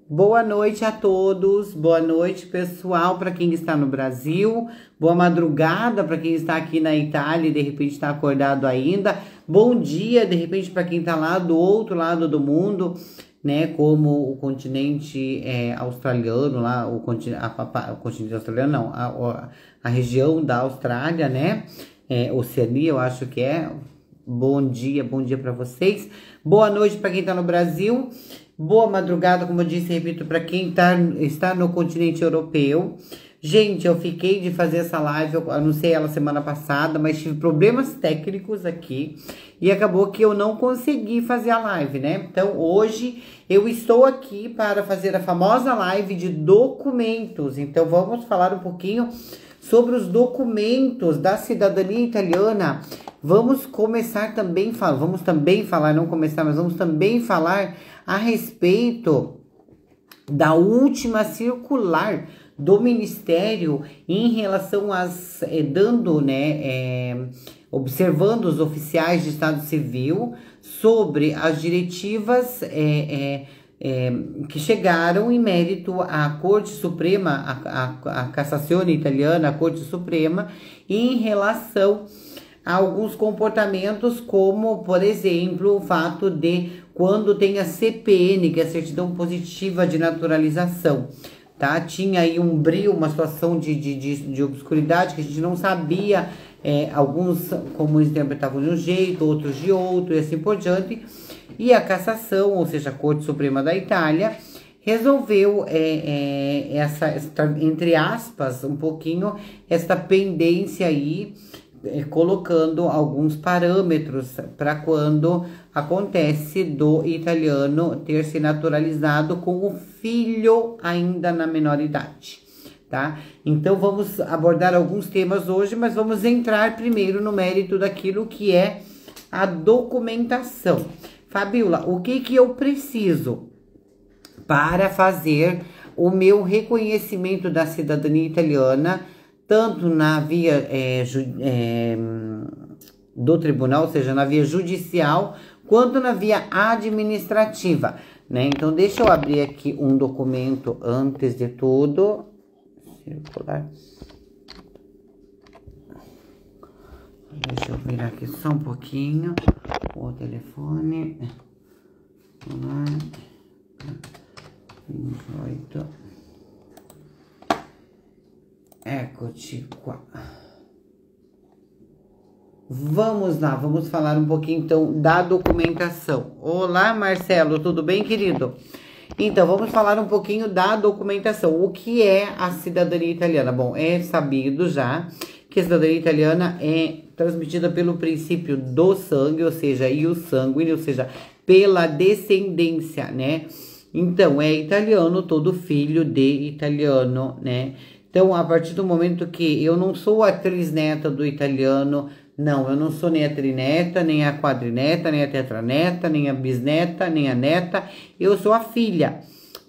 Boa noite a todos, boa noite pessoal para quem está no Brasil, boa madrugada para quem está aqui na Itália e de repente está acordado ainda, bom dia de repente para quem está lá do outro lado do mundo, né, como o continente australiano, lá, o continente australiano não, a região da Austrália, né, Oceania eu acho que é, bom dia para vocês, boa noite para quem está no Brasil. Boa madrugada, como eu disse, repito, para quem está no continente europeu. Gente, eu fiquei de fazer essa live, eu anunciei ela semana passada, mas tive problemas técnicos aqui e acabou que eu não consegui fazer a live, né? Então, hoje eu estou aqui para fazer a famosa live de documentos. Então, vamos falar um pouquinho sobre os documentos da cidadania italiana. Vamos também falar a respeito da última circular do Ministério em relação observando os oficiais de Estado Civil sobre as diretivas que chegaram em mérito à Corte Suprema, a Cassazione italiana, a Corte Suprema, em relação a alguns comportamentos, como, por exemplo, o fato de quando tem a CPN, que é a certidão positiva de naturalização, tá? Tinha aí um brilho, uma situação de obscuridade que a gente não sabia, alguns comuns interpretavam de um jeito, outros de outro e assim por diante. E a cassação, ou seja, a Corte Suprema da Itália, resolveu entre aspas, um pouquinho, esta pendência aí, colocando alguns parâmetros para quando acontece do italiano ter se naturalizado com o filho ainda na menor idade, tá? Então vamos abordar alguns temas hoje, mas vamos entrar primeiro no mérito daquilo que é a documentação. Fabiola, o que eu preciso para fazer o meu reconhecimento da cidadania italiana, tanto na via do tribunal, ou seja, na via judicial, quanto na via administrativa, né? Então, deixa eu abrir aqui um documento antes de tudo. Circular. Deixa eu virar aqui só um pouquinho o telefone. Vamos lá. 28. Eccoci qua. Vamos lá, vamos falar um pouquinho então da documentação. Olá, Marcelo, tudo bem, querido? Então, vamos falar um pouquinho da documentação. O que é a cidadania italiana? Bom, é sabido já que a cidadania italiana é transmitida pelo princípio do sangue, ou seja, ius sanguine, ou seja, pela descendência, né? Então, é italiano todo filho de italiano, né? Então, a partir do momento que eu não sou a trisneta do italiano, não, eu não sou nem a trineta, nem a quadrineta, nem a tetraneta, nem a bisneta, nem a neta, eu sou a filha.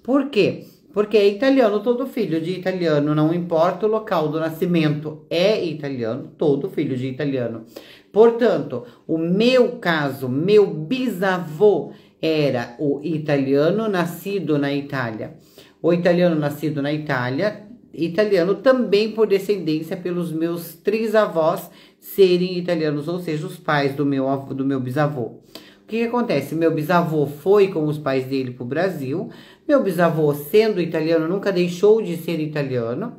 Por quê? Porque é italiano, todo filho de italiano, não importa o local do nascimento, é italiano, todo filho de italiano. Portanto, o meu caso, meu bisavô era o italiano nascido na Itália. O italiano nascido na Itália, italiano também por descendência pelos meus trisavós serem italianos, ou seja, os pais do meu bisavô. O que acontece? Meu bisavô foi com os pais dele para o Brasil. Meu bisavô, sendo italiano, nunca deixou de ser italiano.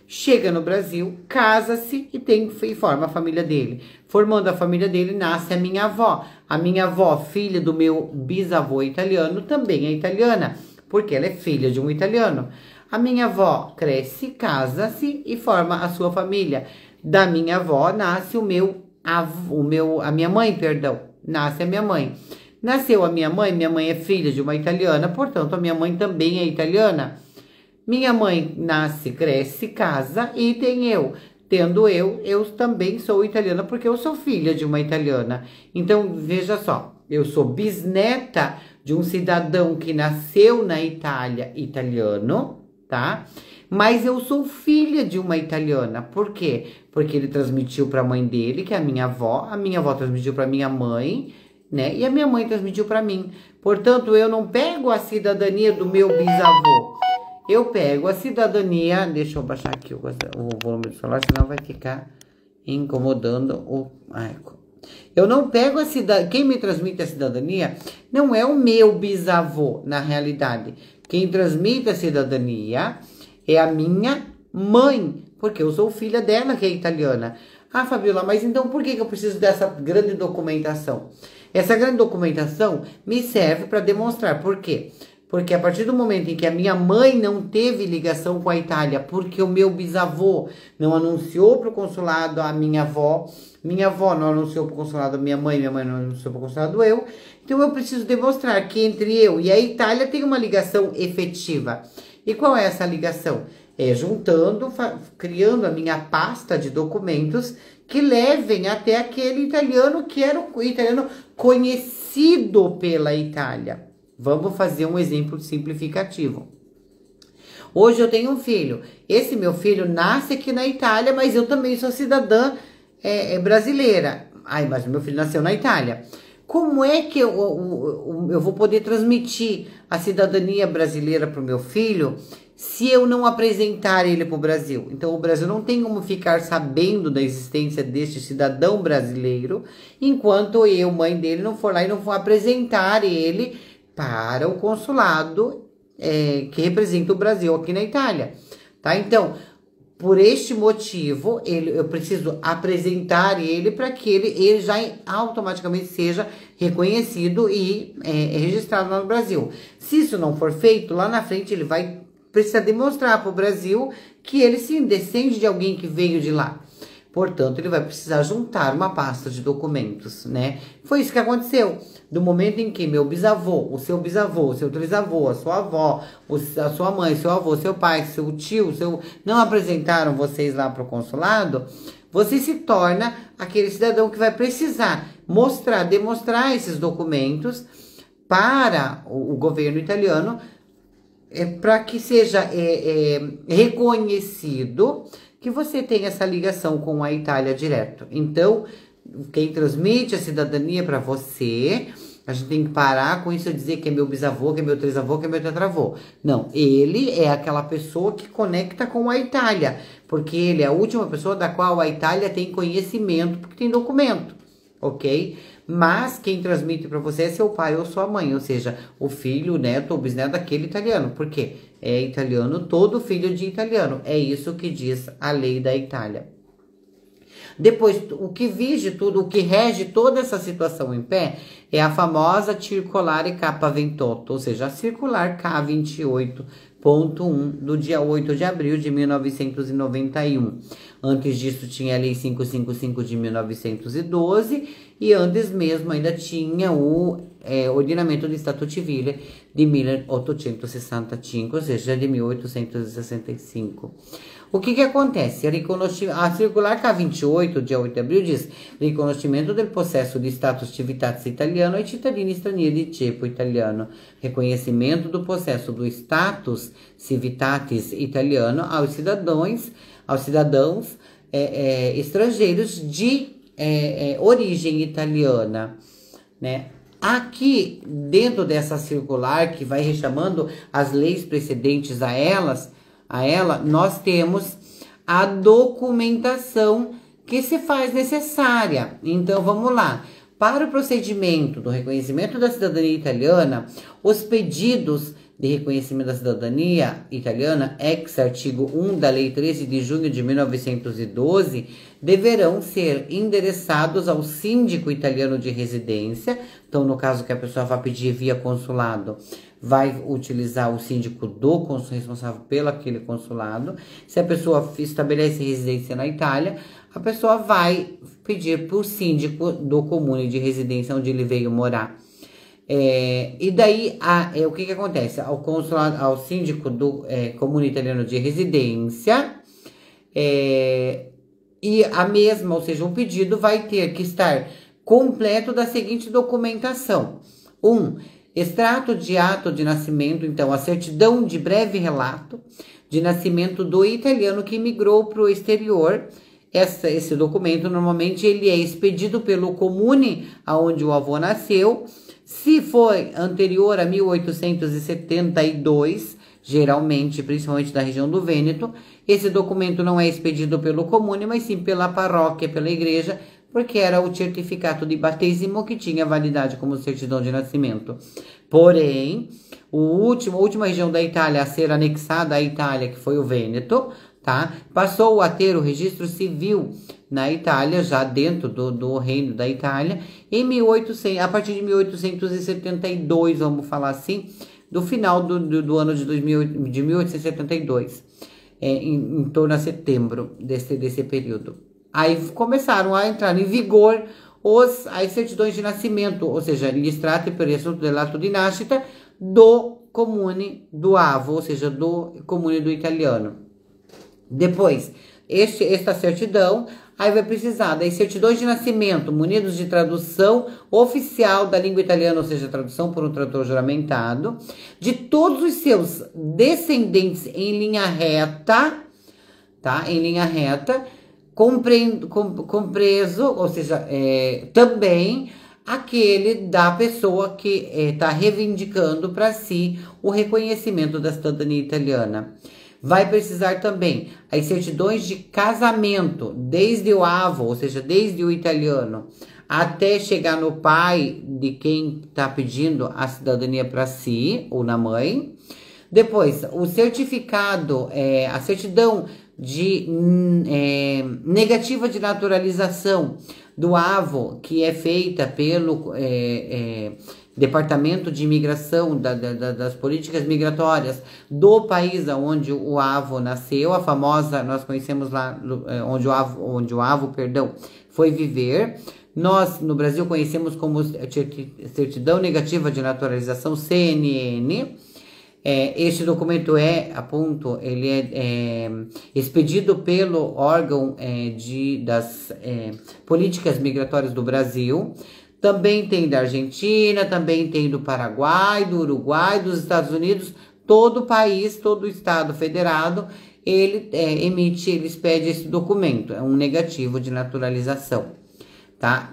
Chega no Brasil, casa-se e forma a família dele. Formando a família dele, nasce a minha avó. A minha avó, filha do meu bisavô italiano, também é italiana, porque ela é filha de um italiano. A minha avó cresce, casa-se e forma a sua família. Da minha avó nasce a minha mãe, perdão, nasce a minha mãe. Nasceu a minha mãe é filha de uma italiana, portanto a minha mãe também é italiana. Minha mãe nasce, cresce, casa e tem eu. Tendo eu também sou italiana porque eu sou filha de uma italiana. Então, veja só, eu sou bisneta de um cidadão que nasceu na Itália, italiano, tá? Mas eu sou filha de uma italiana. Por quê? Porque ele transmitiu para a mãe dele, que é a minha avó transmitiu para minha mãe, né? E a minha mãe transmitiu para mim. Portanto, eu não pego a cidadania do meu bisavô. Eu pego a cidadania... Deixa eu baixar aqui o volume do celular, senão vai ficar incomodando o... Eu não pego a cidadania... Quem me transmite a cidadania não é o meu bisavô, na realidade. Quem transmite a cidadania é a minha mãe, porque eu sou filha dela, que é italiana. Ah, Fabiola, mas então por que eu preciso dessa grande documentação? Essa grande documentação me serve para demonstrar. Por quê? Porque a partir do momento em que a minha mãe não teve ligação com a Itália, porque o meu bisavô não anunciou para o consulado a minha avó não anunciou para o consulado a minha mãe não anunciou para o consulado eu, então eu preciso demonstrar que entre eu e a Itália tem uma ligação efetiva. E qual é essa ligação? É juntando, criando a minha pasta de documentos que levem até aquele italiano que era o italiano conhecido pela Itália. Vamos fazer um exemplo simplificativo. Hoje eu tenho um filho. Esse meu filho nasce aqui na Itália, mas eu também sou cidadã brasileira. Ai, mas meu filho nasceu na Itália. Como é que eu vou poder transmitir a cidadania brasileira para o meu filho se eu não apresentar ele para o Brasil? Então, o Brasil não tem como ficar sabendo da existência deste cidadão brasileiro enquanto eu, mãe dele, não for lá e não for apresentar ele para o consulado que representa o Brasil aqui na Itália, tá? Então, por este motivo, eu preciso apresentar ele para que ele já automaticamente seja reconhecido e registrado lá no Brasil. Se isso não for feito, lá na frente ele vai precisar demonstrar para o Brasil que ele sim descende de alguém que veio de lá. Portanto, ele vai precisar juntar uma pasta de documentos, né? Foi isso que aconteceu. Do momento em que meu bisavô, o seu trisavô, a sua avó, a sua mãe, seu avô, seu pai, seu tio, não apresentaram vocês lá para o consulado, você se torna aquele cidadão que vai precisar demonstrar esses documentos para o governo italiano, para que seja reconhecido que você tem essa ligação com a Itália direto. Então, quem transmite a cidadania para você, a gente tem que parar com isso de dizer que é meu bisavô, que é meu trisavô, que é meu tetravô. Não, ele é aquela pessoa que conecta com a Itália, porque ele é a última pessoa da qual a Itália tem conhecimento, porque tem documento, ok? Mas quem transmite para você é seu pai ou sua mãe, ou seja, o filho, o neto ou bisneto daquele italiano. Por quê? É italiano, todo filho de italiano. É isso que diz a lei da Itália. Depois, o que vige tudo, o que rege toda essa situação em pé é a famosa Circolare K28, ou seja, a Circular K28.1 do dia 8 de abril de 1991. Antes disso tinha a Lei 555 de 1912 e antes mesmo ainda tinha o Ordinamento di Stato Civile de 1865, ou seja, de 1865. O que acontece? A Circular K28, dia 8 de abril, diz riconoscimento del possesso di status civitatis italiano ai cittadini stranieri di tipo italiano. Reconhecimento do possesso do status civitatis italiano aos cidadãos estrangeiros de origem italiana, né? Aqui, dentro dessa circular, que vai rechamando as leis precedentes a ela, nós temos a documentação que se faz necessária. Então, vamos lá. Para o procedimento do reconhecimento da cidadania italiana, os pedidos de reconhecimento da cidadania italiana, ex-artigo 1 da Lei 13 de junho de 1912, deverão ser endereçados ao síndico italiano de residência. Então, no caso que a pessoa vai pedir via consulado, vai utilizar o síndico responsável pelo aquele consulado. Se a pessoa estabelece residência na Itália, a pessoa vai pedir para o síndico do comune de residência onde ele veio morar. E daí, o que acontece? Ao síndico do comune italiano de residência, e a mesma, ou seja, um pedido vai ter que estar completo da seguinte documentação. Extrato de ato de nascimento, então, a certidão de breve relato de nascimento do italiano que migrou para o exterior Esse documento, normalmente, ele é expedido pelo comune aonde o avô nasceu. Se foi anterior a 1872, geralmente, principalmente da região do Vêneto, esse documento não é expedido pelo comune, mas sim pela paróquia, pela igreja, porque era o certificado de batismo que tinha validade como certidão de nascimento. Porém, a última região da Itália a ser anexada à Itália, que foi o Vêneto, tá? Passou a ter o registro civil na Itália, já dentro do reino da Itália, a partir de 1872, vamos falar assim, do final do ano de 1872, em torno a setembro desse período. Aí começaram a entrar em vigor as certidões de nascimento, ou seja, l'istratto per riassunto dell'atto di nascita do comune do avô, ou seja, do comune do italiano. Depois, esta certidão, aí vai precisar das certidões de nascimento munidos de tradução oficial da língua italiana, ou seja, tradução por um tradutor juramentado, de todos os seus descendentes em linha reta, tá? Em linha reta, compreso, ou seja, também aquele da pessoa que está reivindicando para si o reconhecimento da cidadania italiana. Vai precisar também as certidões de casamento, desde o avô, ou seja, desde o italiano, até chegar no pai de quem está pedindo a cidadania para si, ou na mãe. Depois, o certificado, a certidão de negativa de naturalização do avô, que é feita pelo Departamento de Imigração das Políticas Migratórias do país onde o avô nasceu, a famosa, nós conhecemos lá, onde o avô, foi viver. Nós, no Brasil, conhecemos como Certidão Negativa de Naturalização, CNN. Este documento ele é expedido pelo órgão das políticas migratórias do Brasil. Também tem da Argentina, também tem do Paraguai, do Uruguai, dos Estados Unidos. Todo o país, todo o estado federado, ele expede esse documento, é um negativo de naturalização, tá?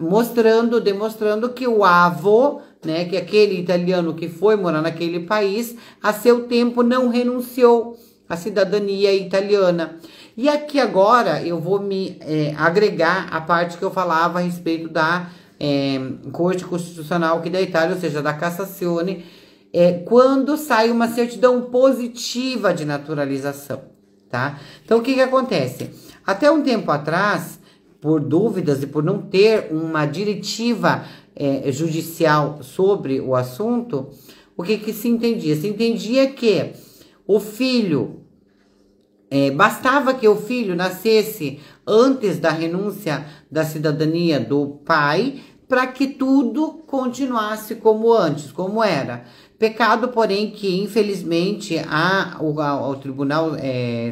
Demonstrando que o avô, né, que aquele italiano que foi morar naquele país, a seu tempo não renunciou à cidadania italiana. E aqui agora eu vou me agregar a parte que eu falava a respeito da Corte Constitucional aqui da Itália, ou seja, da Cassazione, quando sai uma certidão positiva de naturalização, tá? Então, o que acontece? Até um tempo atrás, por dúvidas e por não ter uma diretiva judicial sobre o assunto, o que se entendia? Se entendia que o filho, bastava que o filho nascesse antes da renúncia da cidadania do pai, para que tudo continuasse como antes, como era. Pecado, porém, que infelizmente o Tribunal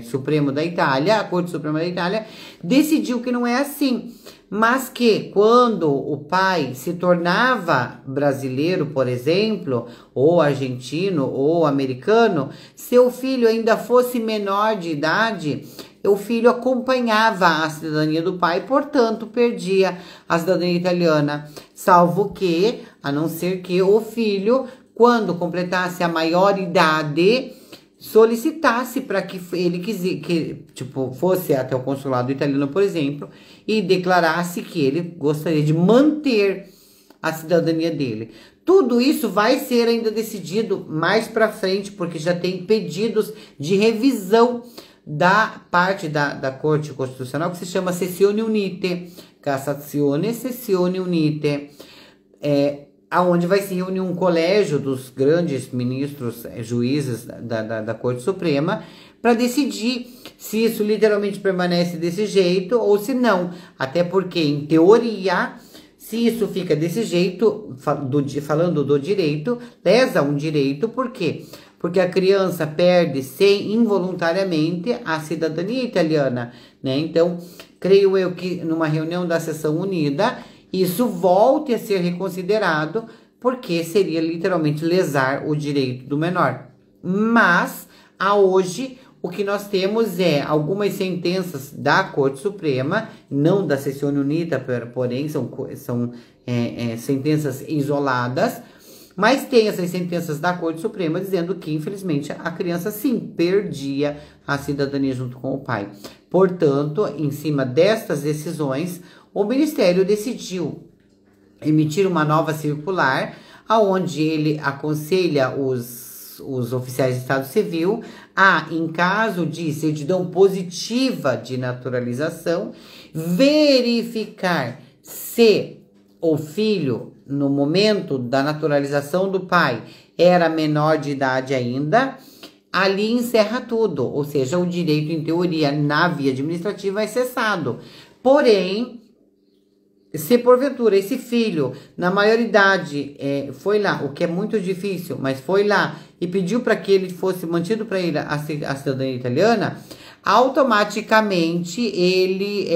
Supremo da Itália, a Corte Suprema da Itália, decidiu que não é assim. Mas que quando o pai se tornava brasileiro, por exemplo, ou argentino, ou americano, seu filho ainda fosse menor de idade, o filho acompanhava a cidadania do pai, portanto, perdia a cidadania italiana. Salvo que, a não ser que o filho, quando completasse a maior idade, solicitasse para que ele fosse até o consulado italiano, por exemplo, e declarasse que ele gostaria de manter a cidadania dele. Tudo isso vai ser ainda decidido mais para frente, porque já tem pedidos de revisão da parte da Corte Constitucional, que se chama Sessione Unite, Cassazione Sessione Unite, aonde vai se reunir um colégio dos grandes ministros, juízes da Corte Suprema, para decidir se isso literalmente permanece desse jeito ou se não. Até porque, em teoria, se isso fica desse jeito, falando do direito, lesa um direito, por quê? Porque a criança perde involuntariamente a cidadania italiana, né? Então, creio eu que numa reunião da Seção Unida, isso volte a ser reconsiderado, porque seria literalmente lesar o direito do menor. Mas, hoje, o que nós temos é algumas sentenças da Corte Suprema, não da Sezione Unita, porém são sentenças isoladas, mas tem essas sentenças da Corte Suprema dizendo que, infelizmente, a criança sim perdia a cidadania junto com o pai. Portanto, em cima destas decisões, o Ministério decidiu emitir uma nova circular, aonde ele aconselha os oficiais de Estado Civil a, em caso de certidão positiva de naturalização, verificar se o filho, no momento da naturalização do pai, era menor de idade ainda. Ali encerra tudo, ou seja, o direito, em teoria, na via administrativa é cessado. Porém, se porventura esse filho, na maioridade, foi lá, o que é muito difícil, mas foi lá e pediu para que ele fosse mantido para ele a cidadania italiana, automaticamente ele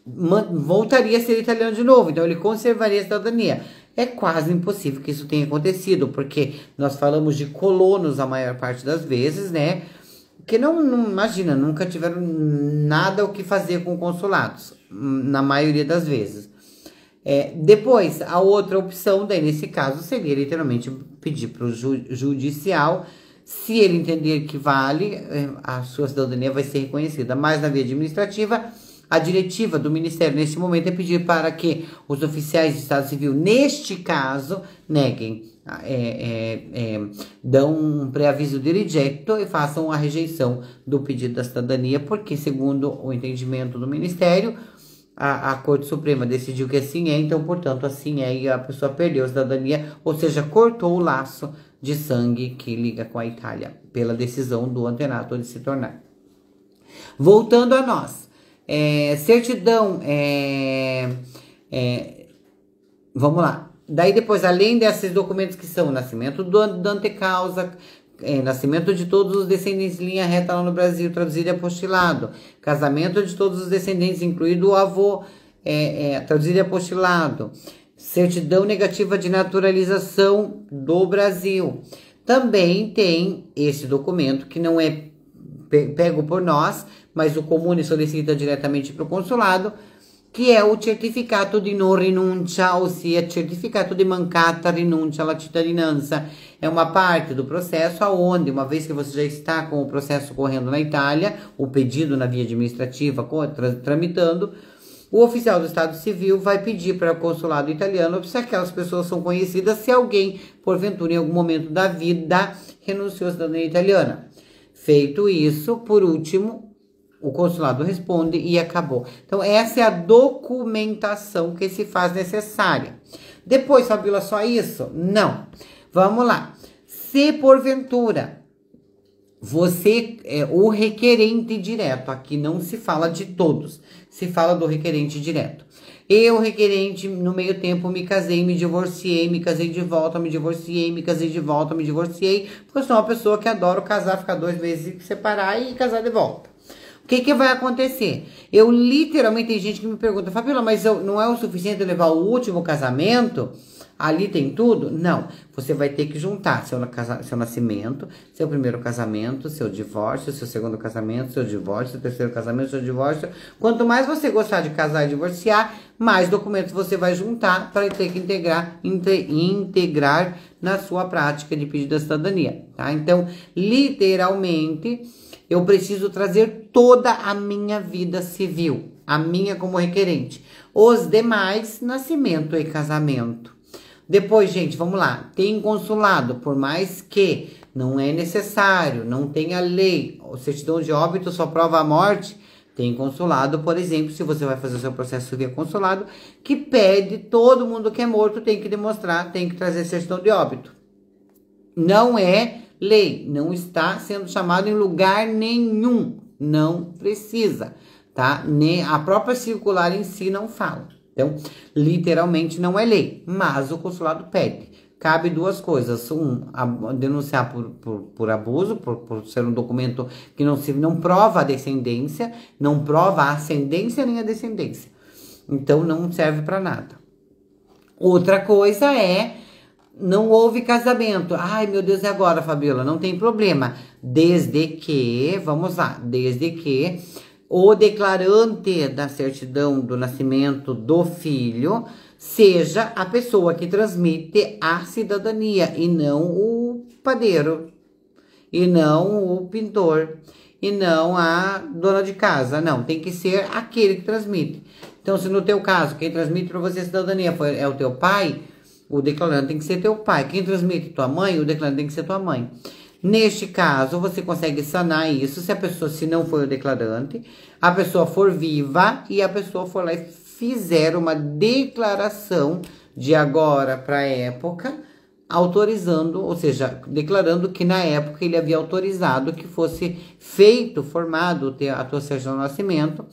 voltaria a ser italiano de novo, então ele conservaria a cidadania. É quase impossível que isso tenha acontecido, porque nós falamos de colonos a maior parte das vezes, né? Que não imagina, nunca tiveram nada o que fazer com consulados, na maioria das vezes. Depois, a outra opção, daí nesse caso, seria literalmente pedir para o judicial, se ele entender que vale, a sua cidadania vai ser reconhecida. Mas na via administrativa, a diretiva do Ministério neste momento é pedir para que os oficiais de Estado Civil, neste caso, neguem, dão um pré-aviso de rejeito e façam a rejeição do pedido da cidadania, porque, segundo o entendimento do Ministério, a Corte Suprema decidiu que assim é, então, portanto, assim é, e a pessoa perdeu a cidadania, ou seja, cortou o laço de sangue que liga com a Itália, pela decisão do antenato de se tornar. Voltando a nós, certidão, vamos lá. Daí depois, além desses documentos que são nascimento do antecausa, nascimento de todos os descendentes em linha reta lá no Brasil, traduzido e apostilado, casamento de todos os descendentes, incluído o avô, traduzido e apostilado, certidão negativa de naturalização do Brasil. Também tem esse documento que não é pego por nós, mas o comune solicita diretamente para o consulado, que é o certificato di non rinuncia, ossia certificato de mancata rinuncia alla cittadinanza. É uma parte do processo aonde, uma vez que você já está com o processo correndo na Itália, o pedido na via administrativa tramitando, o oficial do Estado Civil vai pedir para o consulado italiano se aquelas pessoas são conhecidas, se alguém, porventura, em algum momento da vida, renunciou à cidadania italiana. Feito isso, por último, o consulado responde e acabou. Então, essa é a documentação que se faz necessária. Depois, Fabíola, só isso? Não. Vamos lá. Se, porventura, você é o requerente direto, aqui não se fala de todos, se fala do requerente direto. Eu, requerente, no meio tempo, me casei, me divorciei, me casei de volta, me divorciei, me casei de volta, me divorciei, porque eu sou uma pessoa que adoro casar, ficar 2 meses, separar e casar de volta. O que vai acontecer? Eu literalmente, tem gente que me pergunta, Fabíola, mas não é o suficiente eu levar o último casamento? Ali tem tudo? Não. Você vai ter que juntar seu nascimento, seu primeiro casamento, seu divórcio, seu segundo casamento, seu divórcio, seu terceiro casamento, seu divórcio. Quanto mais você gostar de casar e divorciar, mais documentos você vai juntar para ter que integrar na sua prática de pedido da cidadania, tá? Então, literalmente, eu preciso trazer toda a minha vida civil, a minha como requerente. Os demais, nascimento e casamento. Depois, gente, vamos lá. Tem consulado, por mais que não é necessário, não tenha lei, o certidão de óbito só prova a morte, tem consulado, por exemplo, se você vai fazer o seu processo via consulado, que pede todo mundo que é morto tem que demonstrar, tem que trazer certidão de óbito. Não é lei, não está sendo chamado em lugar nenhum, não precisa, tá? Nem a própria circular em si não fala. Então, literalmente não é lei, mas o consulado pede. Cabe 2 coisas. Denunciar por abuso, por ser um documento que não prova a descendência, não prova a ascendência nem a descendência. Então, não serve para nada. Outra coisa é não houve casamento. Ai, meu Deus, e agora, Fabiola? Não tem problema. Desde que, vamos lá, desde que o declarante da certidão do nascimento do filho seja a pessoa que transmite a cidadania e não o padeiro, e não o pintor, e não a dona de casa. Não, tem que ser aquele que transmite. Então, se no teu caso, quem transmite para você a cidadania é o teu pai, o declarante tem que ser teu pai. Quem transmite tua mãe, o declarante tem que ser tua mãe. Neste caso, você consegue sanar isso se a pessoa, se não for o declarante, a pessoa for viva e a pessoa for lá e fizer uma declaração de agora para a época, autorizando, ou seja, declarando que na época ele havia autorizado que fosse feito, formado a tua certidão de nascimento,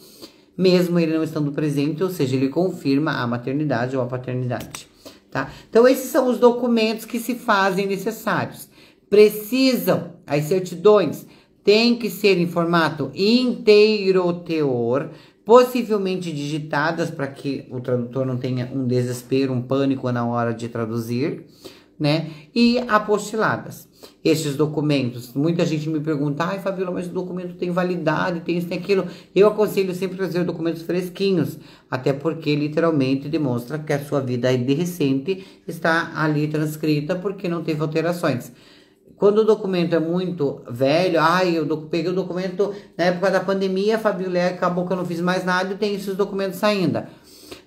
mesmo ele não estando presente, ou seja, ele confirma a maternidade ou a paternidade, tá? Então, esses são os documentos que se fazem necessários. Precisam, as certidões têm que ser em formato inteiro teor, possivelmente digitadas para que o tradutor não tenha um desespero, um pânico na hora de traduzir, né? E apostiladas. Estes documentos, muita gente me pergunta, ai, Fabiola, mas o documento tem validade, tem isso, tem aquilo. Eu aconselho sempre trazer documentos fresquinhos, até porque literalmente demonstra que a sua vida de recente está ali transcrita porque não teve alterações. Quando o documento é muito velho, ai, eu peguei o documento na época da pandemia, Fabiola, acabou que eu não fiz mais nada e tem esses documentos ainda.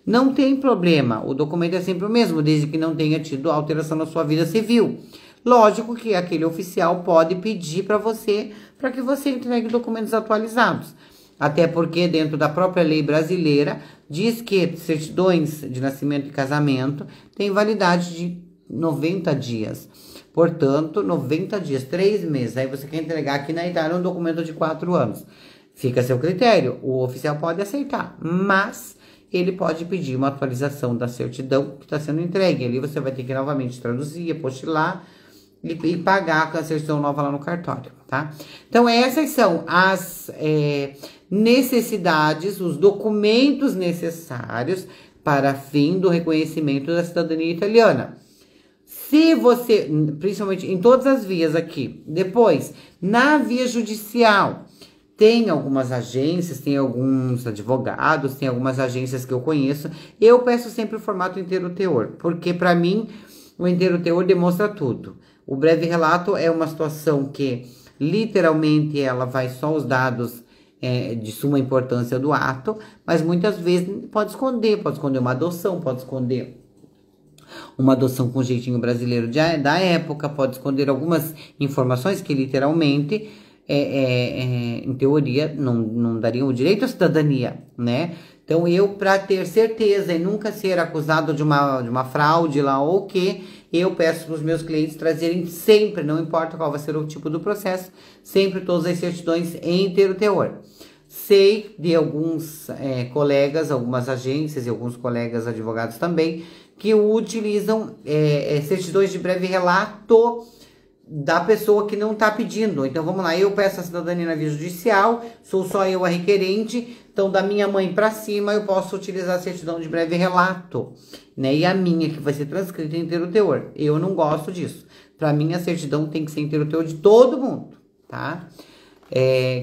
Não tem problema, o documento é sempre o mesmo, desde que não tenha tido alteração na sua vida civil. Lógico que aquele oficial pode pedir para que você entregue documentos atualizados. Até porque dentro da própria lei brasileira, diz que certidões de nascimento e casamento têm validade de 90 dias. Portanto, 90 dias, 3 meses. Aí você quer entregar aqui na Itália um documento de 4 anos. Fica a seu critério, o oficial pode aceitar, mas ele pode pedir uma atualização da certidão que está sendo entregue. Ali você vai ter que novamente traduzir, apostilar e pagar com a certidão nova lá no cartório, tá? Então, essas são as necessidades, os documentos necessários para fim do reconhecimento da cidadania italiana. Se você, principalmente em todas as vias aqui, depois, na via judicial, tem algumas agências, tem alguns advogados, tem algumas agências que eu conheço. Eu peço sempre o formato inteiro teor, porque para mim o inteiro teor demonstra tudo. O breve relato é uma situação que literalmente ela vai só os dados de suma importância do ato, mas muitas vezes pode esconder uma adoção, pode esconder uma adoção com jeitinho brasileiro da época, pode esconder algumas informações que literalmente em teoria, não dariam o direito à cidadania, né? Então, eu, para ter certeza e nunca ser acusado de uma fraude lá ou o que, eu peço para os meus clientes trazerem sempre, não importa qual vai ser o tipo do processo, sempre todas as certidões em inteiro teor. Sei de alguns colegas, algumas agências e alguns colegas advogados também, que utilizam certidões de breve relato da pessoa que não está pedindo. Então, vamos lá, eu peço a cidadania na via judicial, sou só eu a requerente, então da minha mãe para cima eu posso utilizar a certidão de breve relato, né? E a minha que vai ser transcrita em inteiro teor. Eu não gosto disso. Para mim a certidão tem que ser inteiro teor de todo mundo, tá?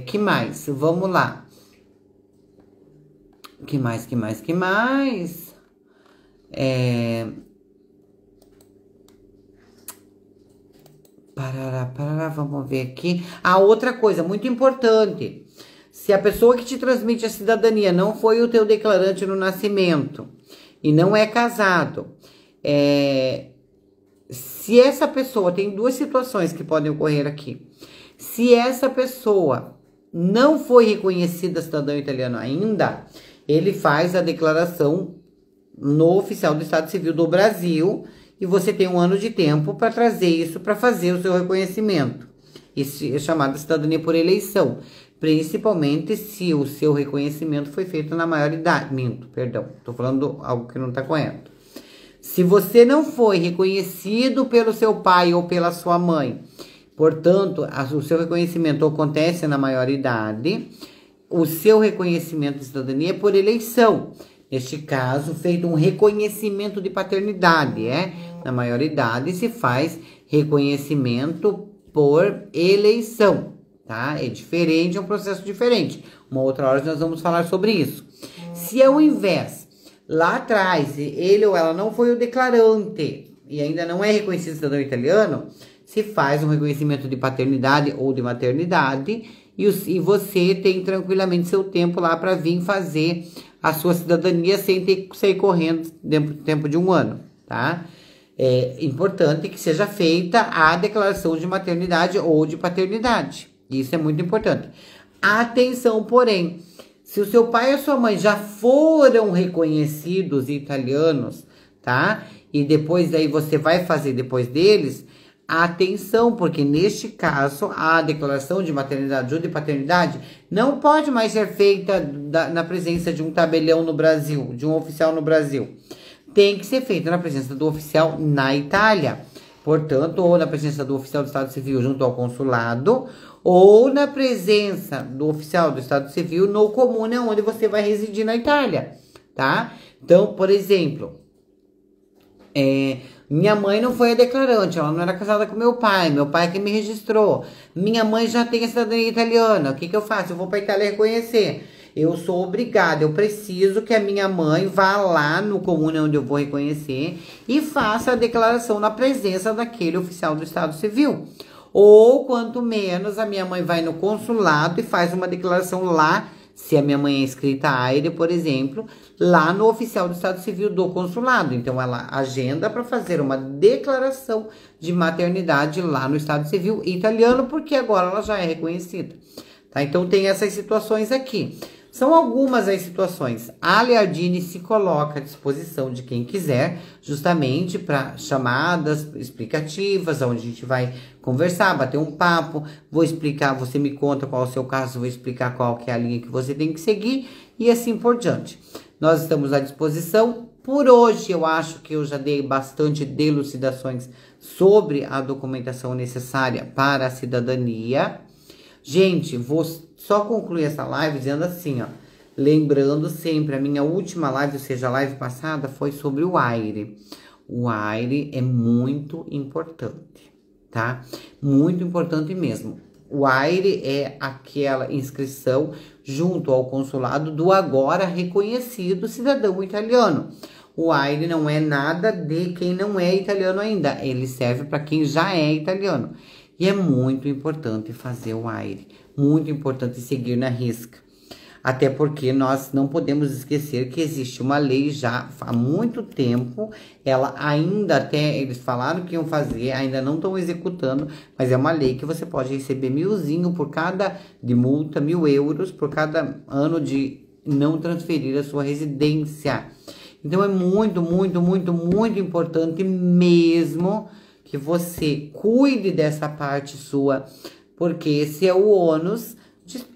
Que mais? Vamos lá. Que mais? Vamos ver aqui. A outra coisa muito importante, se a pessoa que te transmite a cidadania não foi o teu declarante no nascimento e não é casado, se essa pessoa, tem duas situações que podem ocorrer aqui. Se essa pessoa não foi reconhecida cidadão italiano ainda, ele faz a declaração no oficial do Estado Civil do Brasil e você tem 1 ano de tempo para trazer isso, para fazer o seu reconhecimento. Isso é chamado de cidadania por eleição, principalmente se o seu reconhecimento foi feito na maioridade. Estou falando algo que não está correto. Se você não foi reconhecido pelo seu pai ou pela sua mãe, portanto, o seu reconhecimento acontece na maioridade, o seu reconhecimento de cidadania é por eleição. neste caso, feito um reconhecimento de paternidade, na maioridade se faz reconhecimento por eleição, tá? É diferente, é um processo diferente. Uma outra hora nós vamos falar sobre isso. Se ao invés, lá atrás, ele ou ela não foi o declarante e ainda não é reconhecido cidadão italiano, se faz um reconhecimento de paternidade ou de maternidade e você tem tranquilamente seu tempo lá para vir fazer a sua cidadania sem ter que sair correndo tempo de um ano, tá? É importante que seja feita a declaração de maternidade ou de paternidade. Isso é muito importante. Atenção, porém, se o seu pai e a sua mãe já foram reconhecidos italianos, tá? E depois aí você vai fazer depois deles, atenção, porque neste caso a declaração de maternidade ou de paternidade não pode mais ser feita na presença de um tabelião no Brasil, de um oficial no Brasil. Tem que ser feita na presença do oficial na Itália. Portanto, ou na presença do oficial do Estado Civil junto ao consulado, ou na presença do oficial do Estado Civil no comune onde você vai residir na Itália, tá? Então, por exemplo, minha mãe não foi a declarante, ela não era casada com meu pai que me registrou. Minha mãe já tem a cidadania italiana, o que eu faço? Eu vou para a Itália reconhecer. Eu sou obrigada, eu preciso que a minha mãe vá lá no comune onde eu vou reconhecer e faça a declaração na presença daquele oficial do Estado Civil. Ou, quanto menos, a minha mãe vai no consulado e faz uma declaração lá, se a minha mãe é inscrita AIRE, por exemplo, lá no oficial do Estado Civil do consulado. Então, ela agenda para fazer uma declaração de maternidade lá no Estado Civil italiano, porque agora ela já é reconhecida. Tá? Então, tem essas situações aqui. São algumas as situações. A Leardini se coloca à disposição de quem quiser, justamente para chamadas explicativas, onde a gente vai conversar, bater um papo, vou explicar, você me conta qual é o seu caso, vou explicar qual que é a linha que você tem que seguir e assim por diante. Nós estamos à disposição. Por hoje, eu acho que eu já dei bastante delucidações sobre a documentação necessária para a cidadania. Gente, vou só concluir essa live dizendo assim, ó. Lembrando sempre, a minha última live, ou seja, a live passada, foi sobre o AIRE. O AIRE é muito importante, tá? Muito importante mesmo. O AIRE é aquela inscrição junto ao consulado do agora reconhecido cidadão italiano. O AIRE não é nada de quem não é italiano ainda. Ele serve para quem já é italiano. E é muito importante fazer o AIRE. Muito importante seguir na risca. Até porque nós não podemos esquecer que existe uma lei já há muito tempo. Ela ainda até, eles falaram que iam fazer, ainda não estão executando. Mas é uma lei que você pode receber 1.000 por cada de multa, 1.000 euros por cada ano de não transferir a sua residência. Então é muito, muito, muito, muito importante mesmo que você cuide dessa parte sua, porque esse é o ônus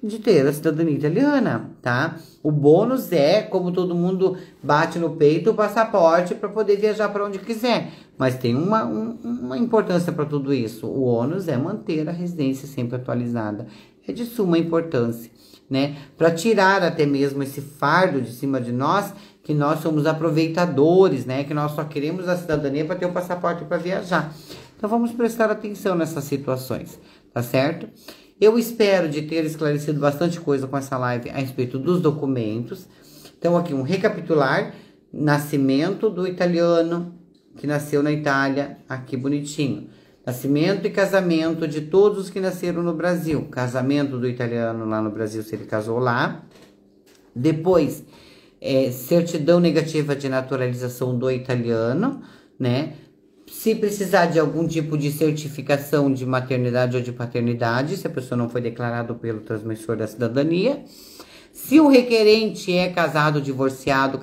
de ter a cidadania italiana, tá? O bônus é, como todo mundo bate no peito, o passaporte para poder viajar para onde quiser. Mas tem uma importância para tudo isso. O ônus é manter a residência sempre atualizada. É de suma importância, né? Para tirar até mesmo esse fardo de cima de nós, que nós somos aproveitadores, né? Que nós só queremos a cidadania para ter o passaporte para viajar. Então vamos prestar atenção nessas situações, tá certo? Eu espero de ter esclarecido bastante coisa com essa live a respeito dos documentos. Então aqui um recapitular: nascimento do italiano que nasceu na Itália, aqui bonitinho. Nascimento e casamento de todos os que nasceram no Brasil. Casamento do italiano lá no Brasil, se ele casou lá. Depois, certidão negativa de naturalização do italiano, né? Se precisar de algum tipo de certificação de maternidade ou de paternidade, se a pessoa não foi declarada pelo transmissor da cidadania. Se o requerente é casado ou divorciado,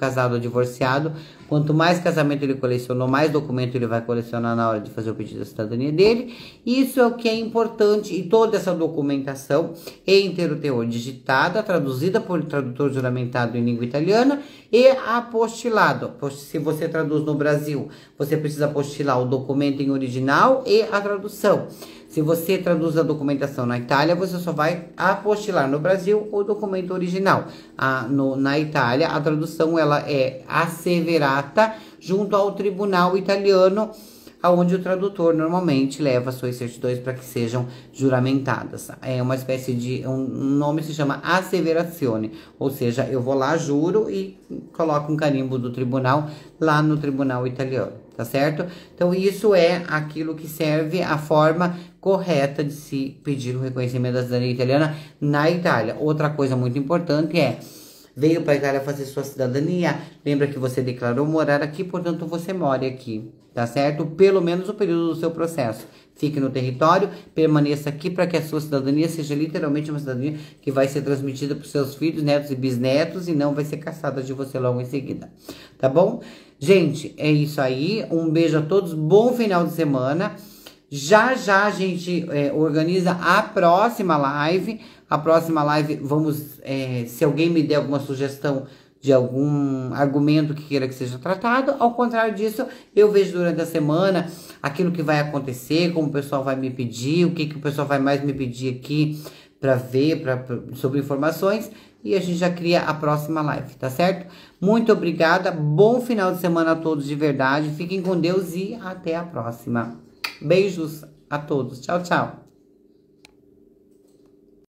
quanto mais casamento ele colecionou, mais documento ele vai colecionar na hora de fazer o pedido da cidadania dele. Isso é o que é importante, e toda essa documentação em inteiro teor, digitada, traduzida por tradutor juramentado em língua italiana e apostilado. Se você traduz no Brasil, você precisa apostilar o documento em original e a tradução. Se você traduz a documentação na Itália, você só vai apostilar no Brasil o documento original. Na Itália, a tradução ela é asseverata junto ao tribunal italiano, onde o tradutor normalmente leva suas certidões para que sejam juramentadas. É uma espécie de... um nome se chama asseverazione, ou seja, eu vou lá, juro e coloco um carimbo do tribunal lá no tribunal italiano, tá certo? Então, isso é aquilo que serve a forma correta de se pedir o reconhecimento da cidadania italiana na Itália. Outra coisa muito importante é... veio para a Itália fazer sua cidadania, lembra que você declarou morar aqui, portanto você mora aqui, tá certo? Pelo menos o período do seu processo. Fique no território, permaneça aqui para que a sua cidadania seja literalmente uma cidadania que vai ser transmitida para os seus filhos, netos e bisnetos e não vai ser caçada de você logo em seguida, tá bom? Gente, é isso aí, um beijo a todos, bom final de semana. Já a gente organiza a próxima live. A próxima live, se alguém me der alguma sugestão de algum argumento que queira que seja tratado, ao contrário disso, eu vejo durante a semana aquilo que vai acontecer, como o pessoal vai me pedir, o que o pessoal vai mais me pedir aqui para ver, sobre informações, e a gente já cria a próxima live, tá certo? Muito obrigada, bom final de semana a todos de verdade, fiquem com Deus e até a próxima. Beijos a todos, tchau, tchau.